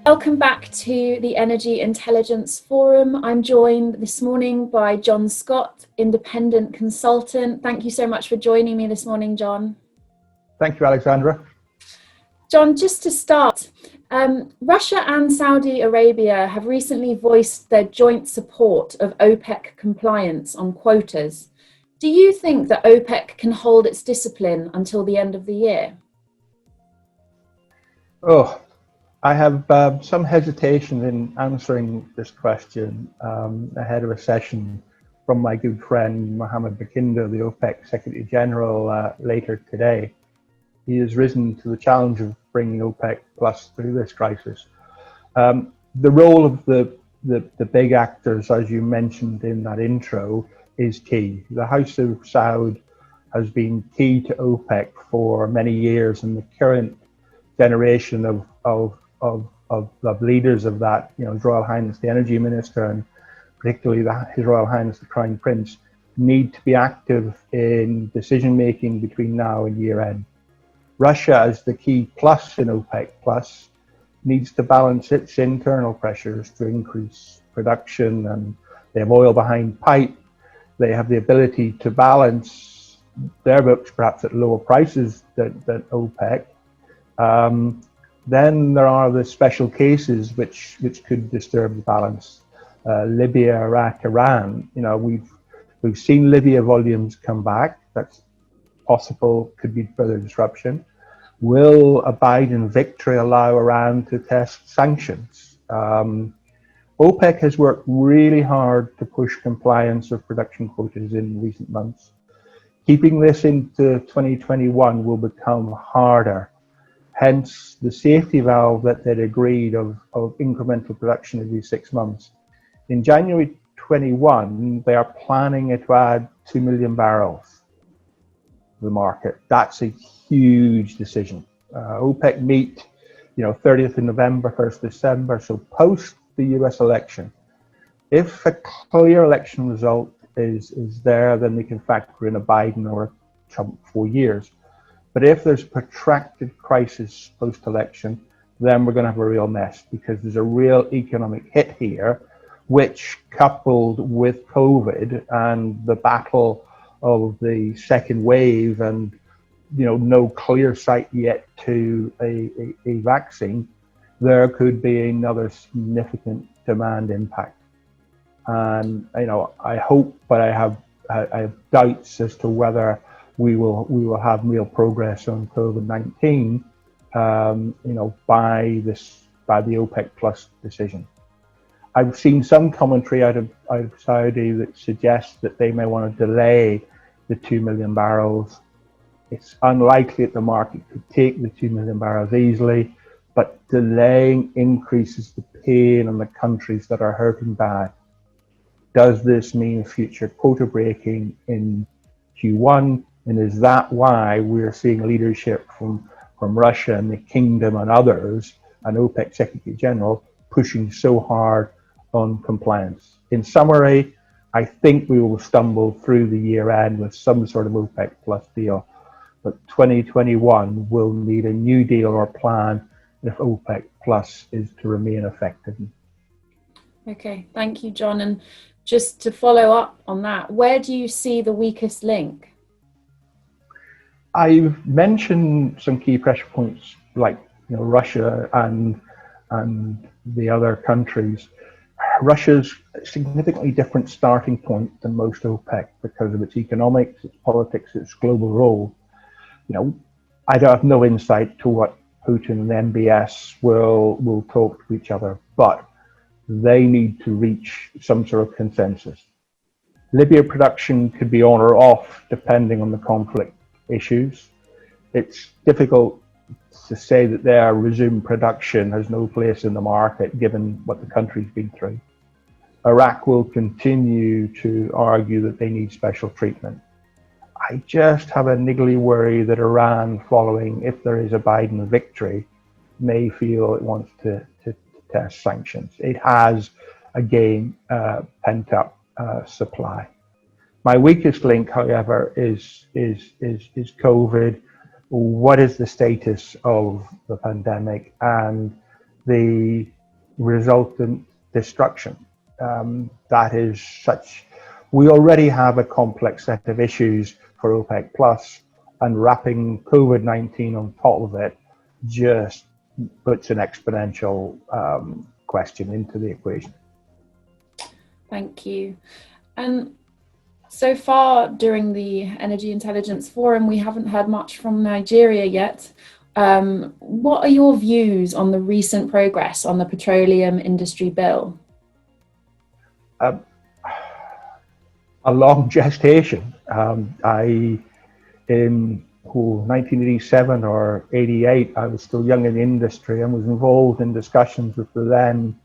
Welcome back to the Energy Intelligence Forum. I'm joined this morning by John Scott, independent consultant. Thank you so much for joining me this morning, John. Thank you, Alexandra. John, just to start, Russia and Saudi Arabia have recently voiced their joint support of OPEC compliance on quotas. Do you think that OPEC can hold its discipline until the end of the year? I have some hesitation in answering this question ahead of a session from my good friend Mohammed Bakinder, the OPEC Secretary General, later today. He has risen to the challenge of bringing OPEC Plus through this crisis. The role of the big actors, as you mentioned in that intro, is key. The House of Saud has been key to OPEC for many years, and the current generation of leaders of that, His Royal Highness the Energy Minister, and particularly His Royal Highness the Crown Prince, need to be active in decision making between now and year end. Russia, as the key plus in OPEC Plus, needs to balance its internal pressures to increase production, and they have oil behind pipe. They have the ability to balance their books perhaps at lower prices than OPEC. Then there are the special cases which could disturb the balance. Libya, Iraq, Iran. We've seen Libya volumes come back. That's possible, could be further disruption. Will a Biden victory allow Iran to test sanctions? OPEC has worked really hard to push compliance of production quotas in recent months. Keeping this into 2021 will become harder. Hence, the safety valve that they'd agreed of incremental production every 6 months. In January 21, they are planning to add 2 million barrels to the market. That's a huge decision. OPEC meet, 30th of November, 1st December, so post the US election. If a clear election result is there, then they can factor in a Biden or a Trump 4 years. But if there's a protracted crisis post-election, then we're going to have a real mess, because there's a real economic hit here, which, coupled with COVID and the battle of the second wave and no clear sight yet to a vaccine, there could be another significant demand impact. And I hope, but I have doubts as to whether we will have real progress on COVID-19, by the OPEC Plus decision. I've seen some commentary out of Saudi that suggests that they may want to delay the 2 million barrels. It's unlikely that the market could take the 2 million barrels easily, but delaying increases the pain on the countries that are hurting bad. Does this mean future quota breaking in Q1? And is that why we're seeing leadership from Russia and the Kingdom and others, and OPEC Secretary General, pushing so hard on compliance? In summary, I think we will stumble through the year end with some sort of OPEC Plus deal, but 2021 will need a new deal or plan if OPEC Plus is to remain effective. Okay, thank you, John. And just to follow up on that, where do you see the weakest link? I've mentioned some key pressure points like Russia and the other countries. Russia's a significantly different starting point than most OPEC because of its economics, its politics, its global role. I have no insight to what Putin and the MBS will talk to each other, but they need to reach some sort of consensus. Libya production could be on or off depending on the conflict issues. It's difficult to say that their resumed production has no place in the market given what the country's been through. Iraq will continue to argue that they need special treatment. I just have a niggly worry that Iran, following, if there is a Biden victory, may feel it wants to test sanctions. It has, again, pent up supply. My weakest link, however, is COVID. What is the status of the pandemic and the resultant destruction. That is such, we already have a complex set of issues for OPEC Plus, and wrapping COVID-19 on top of it just puts an exponential question into the equation. Thank you. And so far during the Energy Intelligence Forum, we haven't heard much from Nigeria yet. What are your views on the recent progress on the petroleum industry bill? A long gestation. In 1987 or 88, I was still young in the industry and was involved in discussions with the then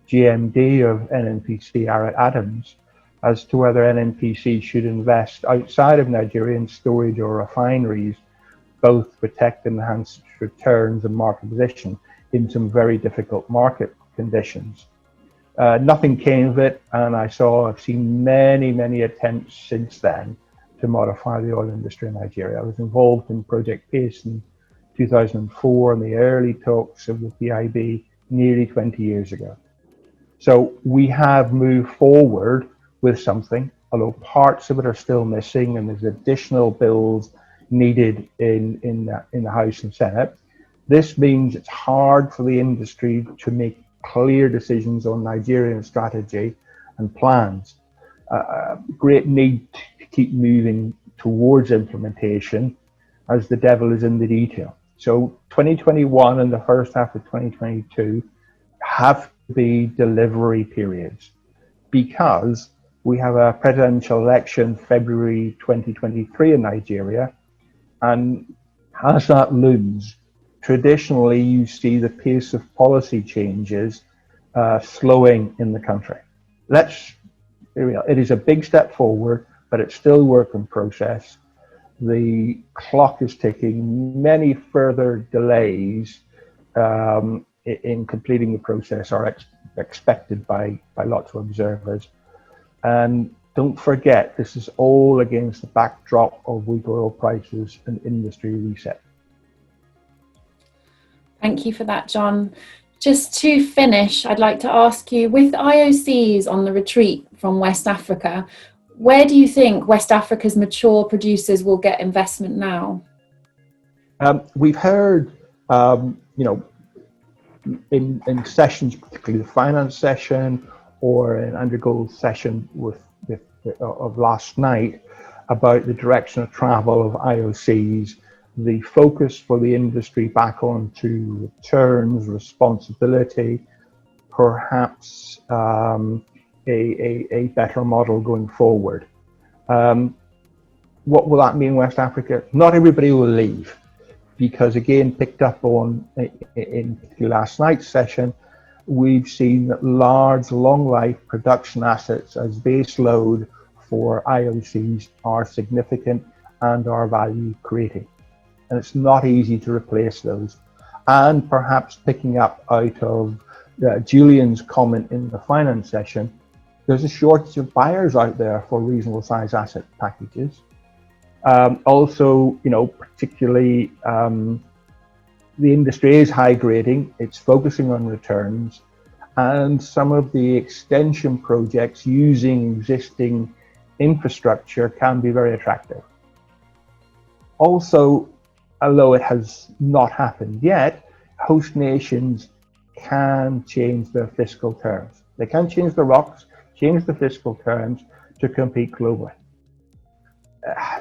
GMD of NNPC, Arrett Adams, as to whether NNPC should invest outside of Nigeria in storage or refineries, both to protect and enhance returns and market position in some very difficult market conditions. Nothing came of it, and I've seen many attempts since then to modify the oil industry in Nigeria. I was involved in Project PACE in 2004 in the early talks of the PIB nearly 20 years ago. So we have moved forward with something, although parts of it are still missing, and there's additional bills needed in the House and Senate. This means it's hard for the industry to make clear decisions on Nigerian strategy and plans. Great need to keep moving towards implementation, as the devil is in the detail. So 2021 and the first half of 2022 have to be delivery periods, because we have a presidential election February 2023 in Nigeria, and as that looms, traditionally you see the pace of policy changes slowing in the country. It is a big step forward, but it's still work in process. The clock is ticking. Many further delays in completing the process are expected by lots of observers. And don't forget, this is all against the backdrop of weak oil prices and industry reset. Thank you for that, John. Just to finish, I'd like to ask you, with IOCs on the retreat from West Africa, where do you think West Africa's mature producers will get investment now? We've heard, in sessions, particularly the finance session or an Undergold session of last night, about the direction of travel of IOCs, the focus for the industry back onto returns, responsibility, perhaps a better model going forward. What will that mean in West Africa? Not everybody will leave, because again, picked up on in last night's session, we've seen that large, long life production assets as base load for IOCs are significant and are value creating. And it's not easy to replace those. And perhaps picking up out of Julian's comment in the finance session, there's a shortage of buyers out there for reasonable size asset packages. Also, particularly the industry is high grading, it's focusing on returns, and some of the extension projects using existing infrastructure can be very attractive. Also, although it has not happened yet, host nations can change their fiscal terms. They can change the rocks, change the fiscal terms to compete globally.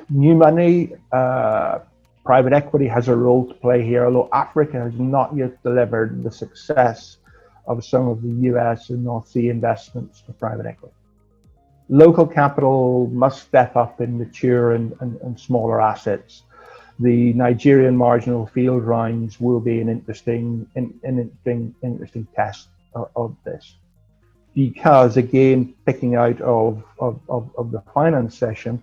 New money, private equity has a role to play here, although Africa has not yet delivered the success of some of the US and North Sea investments for private equity. Local capital must step up in mature and smaller assets. The Nigerian marginal field rounds will be an interesting test of this. Because again, picking out of the finance session,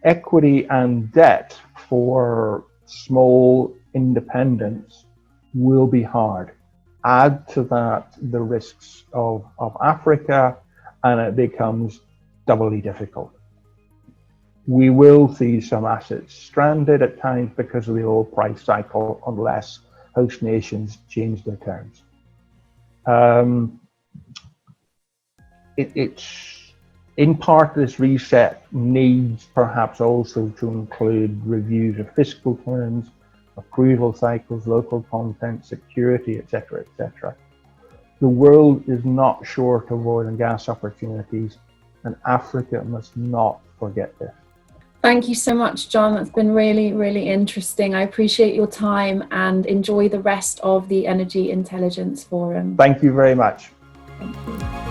equity and debt for small independents will be hard. Add to that the risks of Africa, and it becomes doubly difficult. We will see some assets stranded at times because of the oil price cycle, unless host nations change their terms. It's in part, this reset needs perhaps also to include reviews of fiscal terms, approval cycles, local content, security, etc., etc. The world is not short of oil and gas opportunities, and Africa must not forget this. Thank you so much, John. That's been really, really interesting. I appreciate your time and enjoy the rest of the Energy Intelligence Forum. Thank you very much. Thank you.